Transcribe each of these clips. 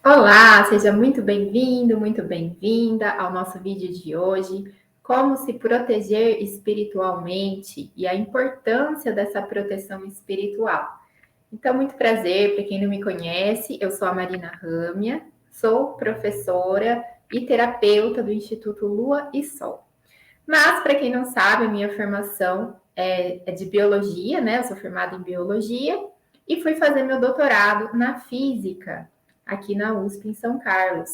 Olá, seja muito bem-vindo, muito bem-vinda ao nosso vídeo de hoje, como se proteger espiritualmente e a importância dessa proteção espiritual. Então, muito prazer, para quem não me conhece, eu sou a Marina Râmia, sou professora e terapeuta do Instituto Lua e Sol. Mas, para quem não sabe, a minha formação é de biologia, né? Eu sou formada em biologia e fui fazer meu doutorado na física, aqui na USP, em São Carlos.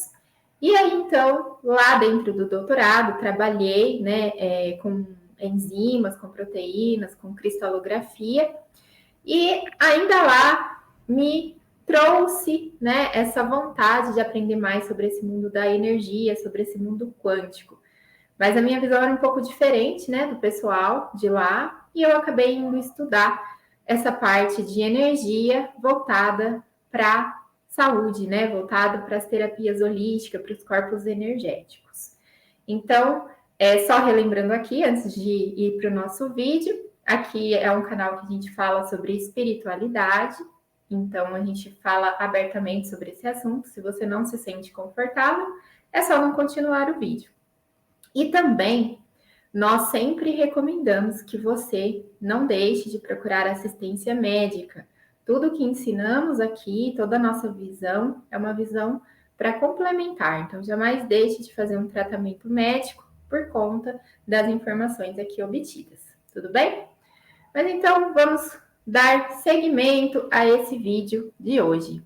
E aí, então, lá dentro do doutorado, trabalhei, né, com enzimas, com proteínas, com cristalografia, e ainda lá me trouxe, né, essa vontade de aprender mais sobre esse mundo da energia, sobre esse mundo quântico. Mas a minha visão era um pouco diferente, né, do pessoal de lá, e eu acabei indo estudar essa parte de energia voltada para saúde, né, voltada para as terapias holísticas, para os corpos energéticos. Então, só relembrando aqui, antes de ir para o nosso vídeo, aqui é um canal que a gente fala sobre espiritualidade, então a gente fala abertamente sobre esse assunto. Se você não se sente confortável, é só não continuar o vídeo. E também nós sempre recomendamos que você não deixe de procurar assistência médica. Tudo que ensinamos aqui, toda a nossa visão, é uma visão para complementar. Então, jamais deixe de fazer um tratamento médico por conta das informações aqui obtidas. Tudo bem? Mas então, vamos dar seguimento a esse vídeo de hoje.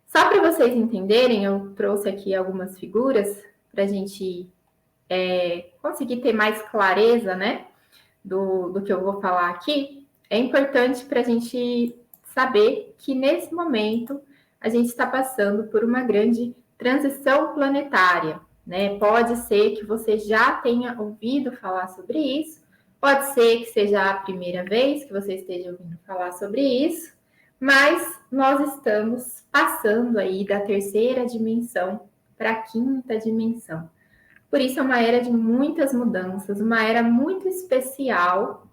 Só para vocês entenderem, eu trouxe aqui algumas figuras para a gente conseguir ter mais clareza, né, do que eu vou falar aqui. É importante para a gente saber que nesse momento a gente está passando por uma grande transição planetária, né? Pode ser que você já tenha ouvido falar sobre isso, pode ser que seja a primeira vez que você esteja ouvindo falar sobre isso, mas nós estamos passando aí da terceira dimensão para a quinta dimensão. Por isso é uma era de muitas mudanças, uma era muito especial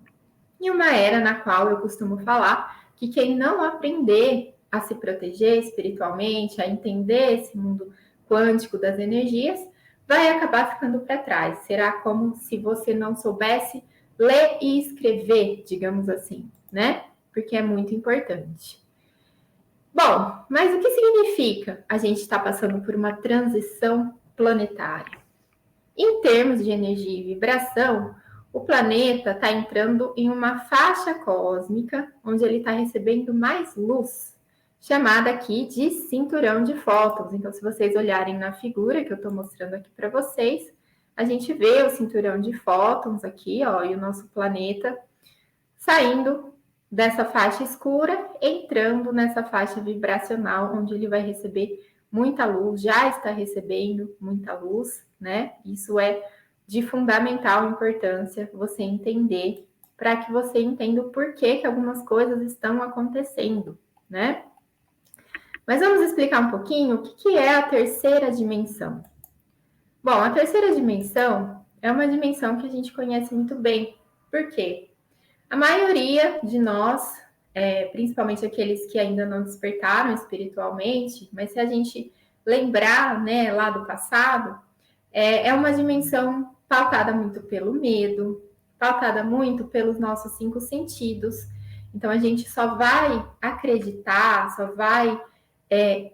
e uma era na qual eu costumo falar que quem não aprender a se proteger espiritualmente, a entender esse mundo quântico das energias, vai acabar ficando para trás. Será como se você não soubesse ler e escrever, digamos assim, né? Porque é muito importante. Bom, mas o que significa a gente estar passando por uma transição planetária? Em termos de energia e vibração, o planeta está entrando em uma faixa cósmica onde ele está recebendo mais luz, chamada aqui de cinturão de fótons. Então, se vocês olharem na figura que eu estou mostrando aqui para vocês, a gente vê o cinturão de fótons aqui, ó, e o nosso planeta saindo dessa faixa escura, entrando nessa faixa vibracional, onde ele vai receber muita luz, já está recebendo muita luz, né? Isso é de fundamental importância você entender, para que você entenda o porquê que algumas coisas estão acontecendo, né? Mas vamos explicar um pouquinho o que é a terceira dimensão. Bom, a terceira dimensão é uma dimensão que a gente conhece muito bem. Por quê? A maioria de nós, principalmente aqueles que ainda não despertaram espiritualmente, mas se a gente lembrar, né, lá do passado, é uma dimensão pautada muito pelo medo, pautada muito pelos nossos cinco sentidos. Então a gente só vai acreditar, só vai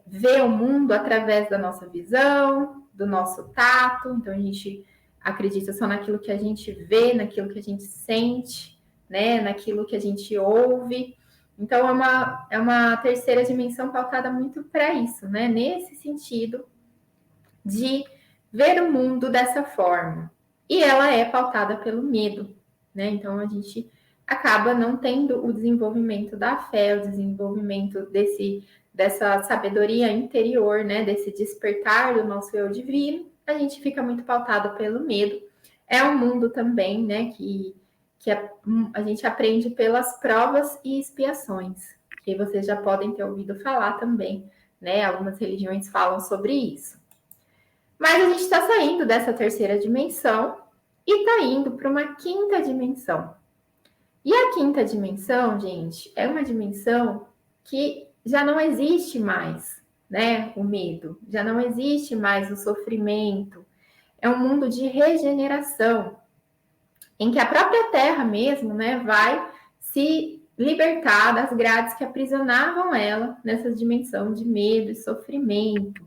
ver o mundo através da nossa visão, do nosso tato. Então a gente acredita só naquilo que a gente vê, naquilo que a gente sente, né, naquilo que a gente ouve. Então é uma terceira dimensão pautada muito para isso, né? Nesse sentido de ver o mundo dessa forma. E ela é pautada pelo medo, né? Então a gente acaba não tendo o desenvolvimento da fé, o desenvolvimento dessa sabedoria interior, né? Desse despertar do nosso eu divino. A gente fica muito pautado pelo medo. É um mundo também, né? Que a gente aprende pelas provas e expiações, que vocês já podem ter ouvido falar também, né? Algumas religiões falam sobre isso. Mas a gente está saindo dessa terceira dimensão e está indo para uma quinta dimensão. E a quinta dimensão, gente, é uma dimensão que já não existe mais. né? O medo, já não existe mais o sofrimento. É um mundo de regeneração, em que a própria Terra mesmo, né, vai se libertar das grades que aprisionavam ela nessa dimensão de medo e sofrimento.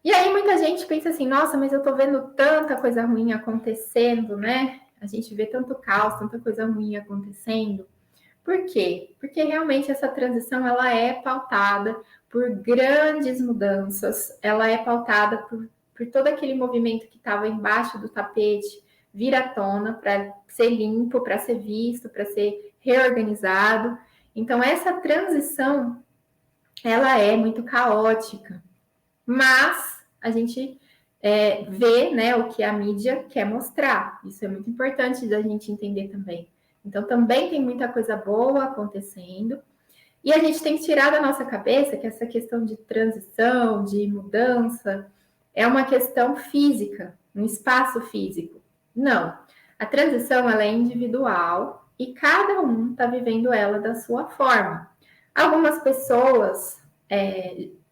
E aí muita gente pensa assim, nossa, mas eu tô vendo tanta coisa ruim acontecendo, né? A gente vê tanto caos, tanta coisa ruim acontecendo. Por quê? Porque realmente essa transição ela é pautada por grandes mudanças, ela é pautada por todo aquele movimento que estava embaixo do tapete vir à tona para ser limpo, para ser visto, para ser reorganizado. Então essa transição ela é muito caótica, mas a gente vê, né, o que a mídia quer mostrar. Isso é muito importante da gente entender também. Então, também tem muita coisa boa acontecendo. E a gente tem que tirar da nossa cabeça que essa questão de transição, de mudança, é uma questão física, um espaço físico. Não. A transição, ela é individual e cada um está vivendo ela da sua forma. Algumas pessoas,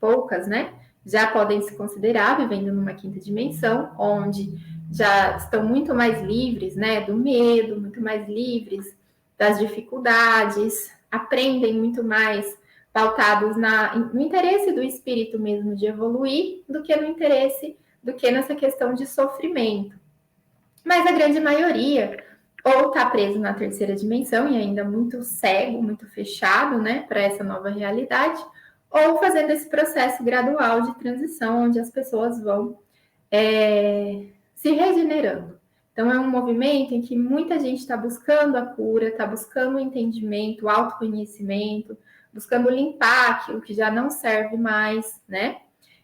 poucas, né, já podem se considerar vivendo numa quinta dimensão, onde já estão muito mais livres, né, do medo, muito mais livres das dificuldades, aprendem muito mais pautados no interesse do espírito mesmo de evoluir, do que no interesse, do que nessa questão de sofrimento. Mas a grande maioria ou está preso na terceira dimensão e ainda muito cego, muito fechado, né, para essa nova realidade, ou fazendo esse processo gradual de transição, onde as pessoas vão se regenerando. Então, é um movimento em que muita gente está buscando a cura, está buscando o entendimento, o autoconhecimento, buscando limpar aquilo que já não serve mais, né?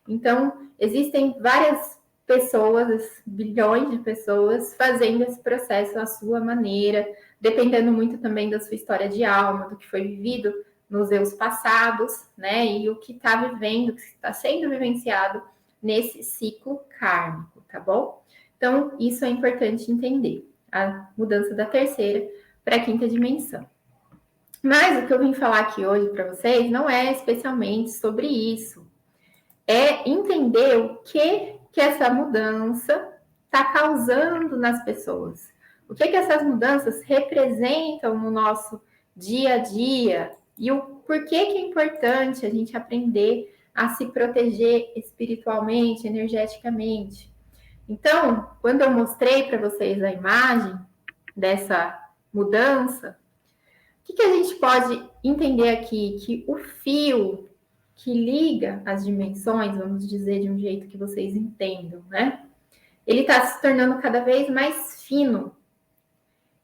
Então, existem várias pessoas, bilhões de pessoas, fazendo esse processo à sua maneira, dependendo muito também da sua história de alma, do que foi vivido nos seus passados, né? E o que está vivendo, o que está sendo vivenciado nesse ciclo kármico, tá bom? Então, isso é importante entender. A mudança da terceira para a quinta dimensão. Mas o que eu vim falar aqui hoje para vocês não é especialmente sobre isso. É entender o que essa mudança está causando nas pessoas. O que essas mudanças representam no nosso dia a dia e o porquê que é importante a gente aprender a se proteger espiritualmente, energeticamente. Então, quando eu mostrei para vocês a imagem dessa mudança, o que a gente pode entender aqui? Que o fio que liga as dimensões, vamos dizer de um jeito que vocês entendam, né? Ele está se tornando cada vez mais fino.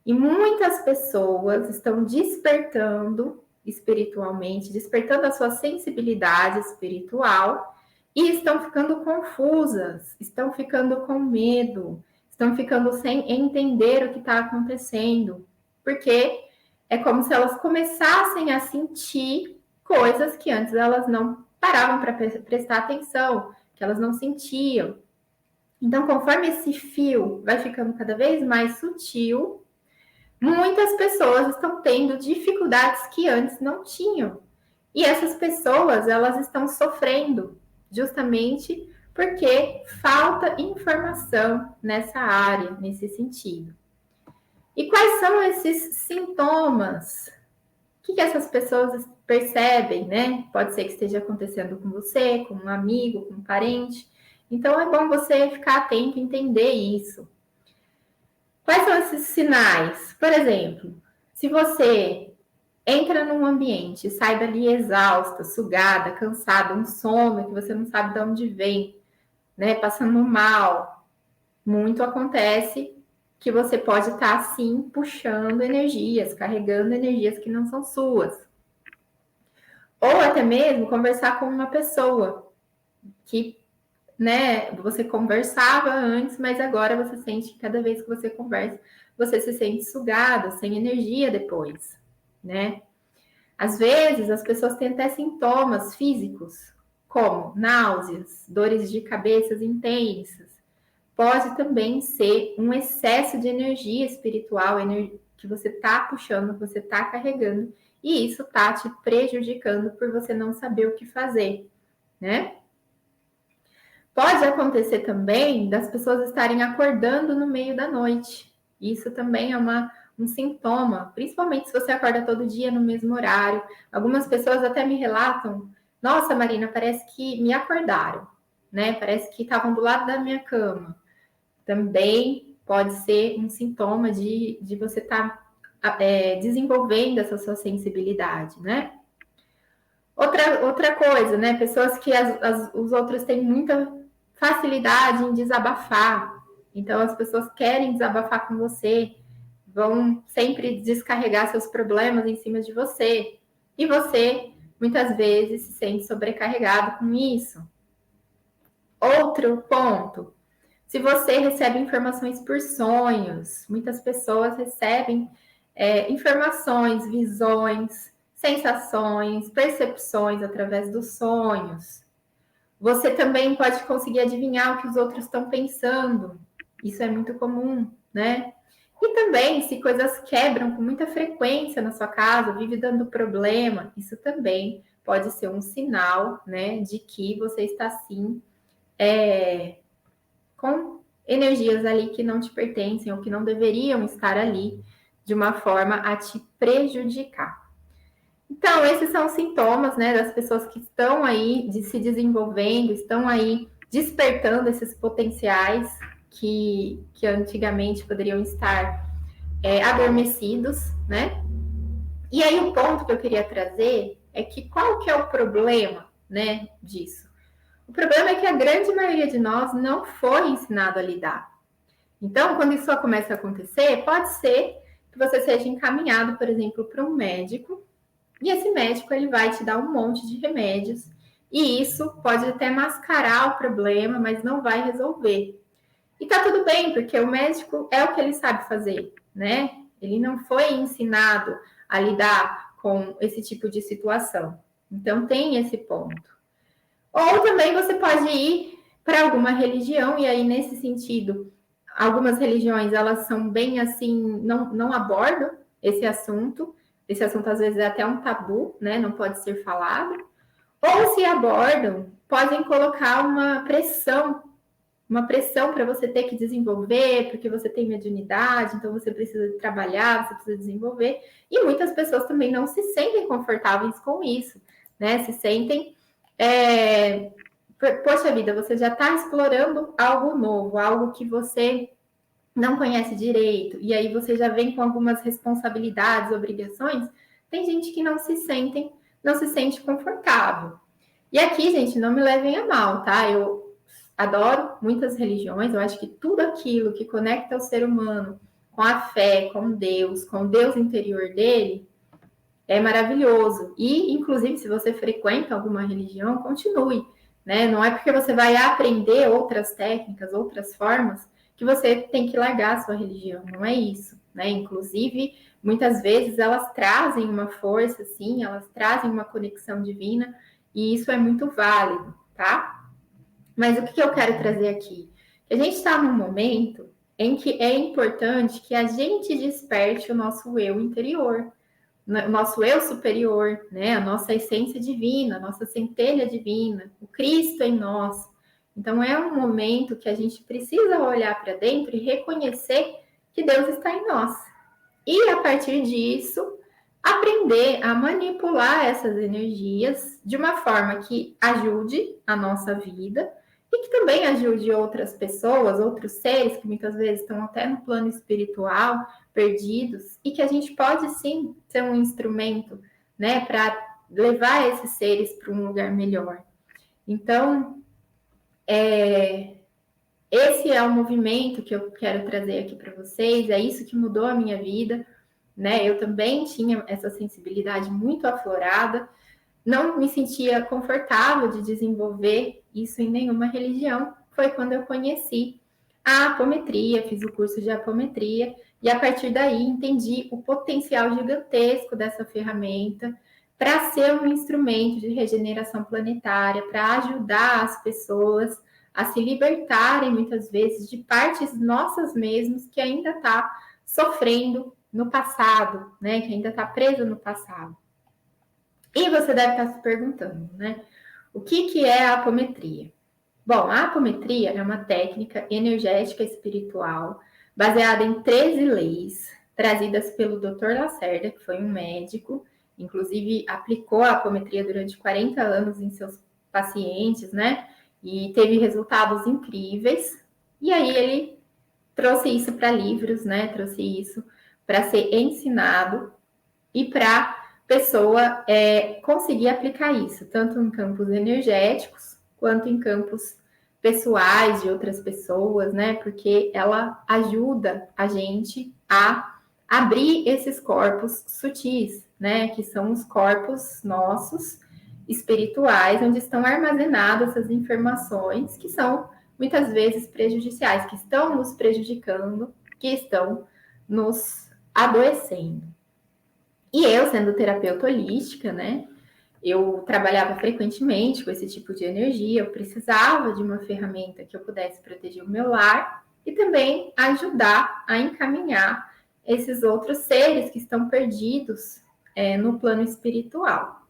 E muitas pessoas estão despertando espiritualmente, despertando a sua sensibilidade espiritual e estão ficando confusas, estão ficando com medo, estão ficando sem entender o que está acontecendo, porque é como se elas começassem a sentir coisas que antes elas não paravam para prestar atenção, que elas não sentiam. Então, conforme esse fio vai ficando cada vez mais sutil, muitas pessoas estão tendo dificuldades que antes não tinham. E essas pessoas, elas estão sofrendo justamente porque falta informação nessa área, nesse sentido. E quais são esses sintomas? O que essas pessoas percebem, né? Pode ser que esteja acontecendo com você, com um amigo, com um parente. Então, é bom você ficar atento e entender isso. Quais são esses sinais? Por exemplo, se você entra num ambiente, sai dali exausta, sugada, cansada, um sono que você não sabe de onde vem, né? Passando mal, muito acontece que você pode estar assim puxando energias, carregando energias que não são suas. Ou até mesmo conversar com uma pessoa que, né, você conversava antes, mas agora você sente que cada vez que você conversa, você se sente sugada, sem energia depois, né? Às vezes as pessoas têm até sintomas físicos, como náuseas, dores de cabeça intensas. Pode também ser um excesso de energia espiritual, que você está puxando, que você está carregando, e isso está te prejudicando por você não saber o que fazer. né? Pode acontecer também das pessoas estarem acordando no meio da noite. Isso também é um sintoma, principalmente se você acorda todo dia no mesmo horário. Algumas pessoas até me relatam: nossa, Marina, parece que me acordaram, né? Parece que estavam do lado da minha cama. Também pode ser um sintoma de você estar desenvolvendo essa sua sensibilidade, né? Outra coisa, né? Pessoas que os outros têm muita facilidade em desabafar. Então, as pessoas querem desabafar com você, vão sempre descarregar seus problemas em cima de você. E você, muitas vezes, se sente sobrecarregado com isso. Outro ponto, se você recebe informações por sonhos, muitas pessoas recebem informações, visões, sensações, percepções através dos sonhos. Você também pode conseguir adivinhar o que os outros estão pensando. Isso é muito comum, né? E também, se coisas quebram com muita frequência na sua casa, vive dando problema, isso também pode ser um sinal, né, de que você está sim com energias ali que não te pertencem ou que não deveriam estar ali de uma forma a te prejudicar. Então, esses são os sintomas, né, das pessoas que estão aí se desenvolvendo, estão aí despertando esses potenciais que antigamente poderiam estar adormecidos, né? E aí o ponto que eu queria trazer é que qual que é o problema, né, disso? O problema é que a grande maioria de nós não foi ensinado a lidar. Então, quando isso começa a acontecer, pode ser que você seja encaminhado, por exemplo, para um médico, e esse médico ele vai te dar um monte de remédios, e isso pode até mascarar o problema, mas não vai resolver. E tá tudo bem, porque o médico é o que ele sabe fazer, né? Ele não foi ensinado a lidar com esse tipo de situação. Então tem esse ponto. Ou também você pode ir para alguma religião, e aí nesse sentido, algumas religiões elas são bem assim, não abordam esse assunto. Esse assunto às vezes é até um tabu, né? Não pode ser falado. Ou se abordam, podem colocar uma pressão para você ter que desenvolver, porque você tem mediunidade, então você precisa trabalhar, você precisa desenvolver. E muitas pessoas também não se sentem confortáveis com isso, né? Se sentem poxa vida, você já está explorando algo novo, algo que você não conhece direito, e aí você já vem com algumas responsabilidades, obrigações. Tem gente que não se sente confortável. E aqui, gente, não me levem a mal, tá? Eu adoro muitas religiões, eu acho que tudo aquilo que conecta o ser humano com a fé, com o Deus interior dele, é maravilhoso. E, inclusive, se você frequenta alguma religião, continue, né? Não é porque você vai aprender outras técnicas, outras formas, que você tem que largar a sua religião. Não é isso, né? Inclusive, muitas vezes elas trazem uma força, sim, elas trazem uma conexão divina, e isso é muito válido, tá? Mas o que eu quero trazer aqui? A gente está num momento em que é importante que a gente desperte o nosso eu interior, o nosso eu superior, né? A nossa essência divina, a nossa centelha divina, o Cristo em nós. Então é um momento que a gente precisa olhar para dentro e reconhecer que Deus está em nós. E a partir disso, aprender a manipular essas energias de uma forma que ajude a nossa vida e que também ajude outras pessoas, outros seres que muitas vezes estão até no plano espiritual, perdidos, e que a gente pode sim ser um instrumento, né, para levar esses seres para um lugar melhor. Então, esse é o movimento que eu quero trazer aqui para vocês, é isso que mudou a minha vida, né? Eu também tinha essa sensibilidade muito aflorada, não me sentia confortável de desenvolver isso em nenhuma religião. Foi quando eu conheci a apometria, fiz o curso de apometria e a partir daí entendi o potencial gigantesco dessa ferramenta para ser um instrumento de regeneração planetária, para ajudar as pessoas a se libertarem muitas vezes de partes nossas mesmas que ainda está sofrendo no passado, né? Que ainda está presa no passado. E você deve estar se perguntando, né? O que é a apometria? Bom, a apometria é uma técnica energética espiritual baseada em 13 leis trazidas pelo Dr. Lacerda, que foi um médico, inclusive aplicou a apometria durante 40 anos em seus pacientes, né? E teve resultados incríveis. E aí ele trouxe isso para livros, né? Trouxe isso para ser ensinado e para pessoa conseguir aplicar isso, tanto em campos energéticos quanto em campos pessoais de outras pessoas, né? Porque ela ajuda a gente a abrir esses corpos sutis, né? Que são os corpos nossos espirituais, onde estão armazenadas essas informações que são muitas vezes prejudiciais, que estão nos prejudicando, que estão nos adoecendo. E eu, sendo terapeuta holística, né? Eu trabalhava frequentemente com esse tipo de energia, eu precisava de uma ferramenta que eu pudesse proteger o meu lar e também ajudar a encaminhar esses outros seres que estão perdidos no plano espiritual.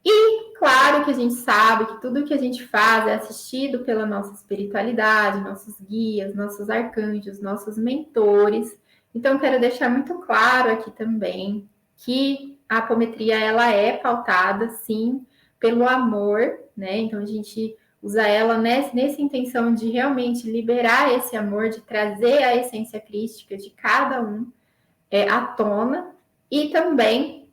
E claro que a gente sabe que tudo que a gente faz é assistido pela nossa espiritualidade, nossos guias, nossos arcanjos, nossos mentores. Então, quero deixar muito claro aqui também que a apometria ela é pautada, sim, pelo amor, né? Então, a gente usa ela nessa intenção de realmente liberar esse amor, de trazer a essência crística de cada um à tona e também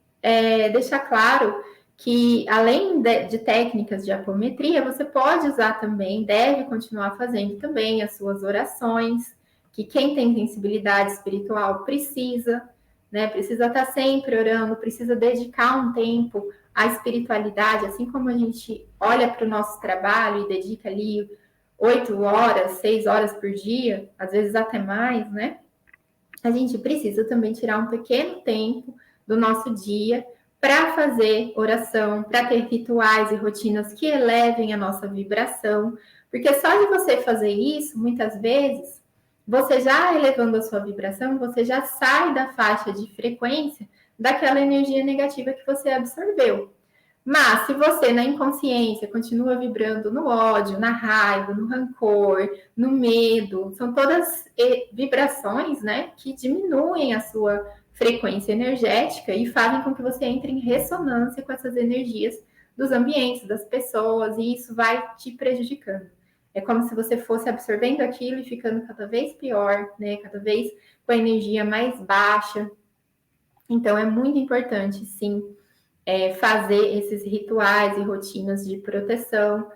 deixar claro que, além de técnicas de apometria, você pode usar também, deve continuar fazendo também as suas orações, que quem tem sensibilidade espiritual precisa, né? Precisa estar sempre orando, precisa dedicar um tempo à espiritualidade, assim como a gente olha para o nosso trabalho e dedica ali 8 horas, 6 horas por dia, às vezes até mais, né? A gente precisa também tirar um pequeno tempo do nosso dia para fazer oração, para ter rituais e rotinas que elevem a nossa vibração, porque só de você fazer isso, muitas vezes, você já elevando a sua vibração, você já sai da faixa de frequência daquela energia negativa que você absorveu. Mas se você, na inconsciência, continua vibrando no ódio, na raiva, no rancor, no medo, são todas vibrações, né, que diminuem a sua frequência energética e fazem com que você entre em ressonância com essas energias dos ambientes, das pessoas, e isso vai te prejudicando. É como se você fosse absorvendo aquilo e ficando cada vez pior, né, cada vez com a energia mais baixa. Então, é muito importante, sim, fazer esses rituais e rotinas de proteção.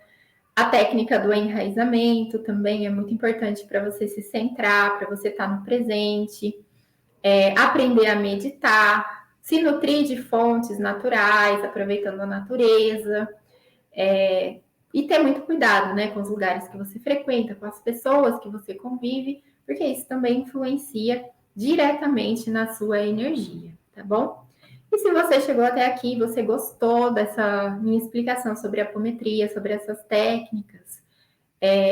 A técnica do enraizamento também é muito importante para você se centrar, para você estar no presente, aprender a meditar, se nutrir de fontes naturais, aproveitando a natureza, e ter muito cuidado, né, com os lugares que você frequenta, com as pessoas que você convive, porque isso também influencia diretamente na sua energia, tá bom? E se você chegou até aqui, você gostou dessa minha explicação sobre a apometria, sobre essas técnicas,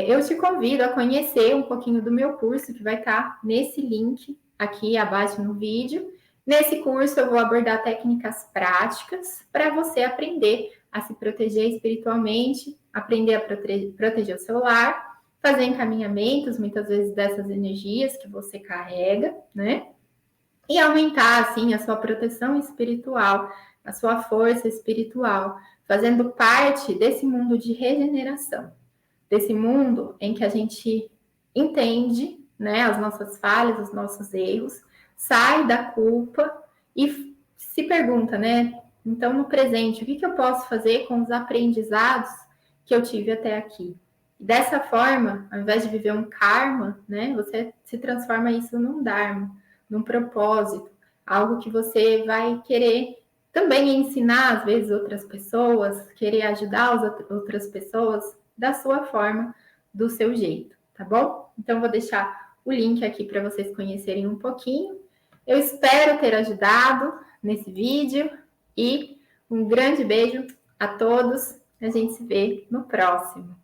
eu te convido a conhecer um pouquinho do meu curso, que vai estar nesse link aqui abaixo no vídeo. Nesse curso, eu vou abordar técnicas práticas para você aprender a se proteger espiritualmente, aprender a proteger o seu lar, fazer encaminhamentos, muitas vezes, dessas energias que você carrega, né? E aumentar, assim, a sua proteção espiritual, a sua força espiritual, fazendo parte desse mundo de regeneração, desse mundo em que a gente entende, né, as nossas falhas, os nossos erros, sai da culpa e se pergunta, né, então no presente, o que eu posso fazer com os aprendizados que eu tive até aqui? E dessa forma, ao invés de viver um karma, né, você se transforma isso num dharma, num propósito, algo que você vai querer também ensinar, às vezes, outras pessoas, querer ajudar as outras pessoas da sua forma, do seu jeito, tá bom? Então, vou deixar o link aqui para vocês conhecerem um pouquinho. Eu espero ter ajudado nesse vídeo e um grande beijo a todos. A gente se vê no próximo.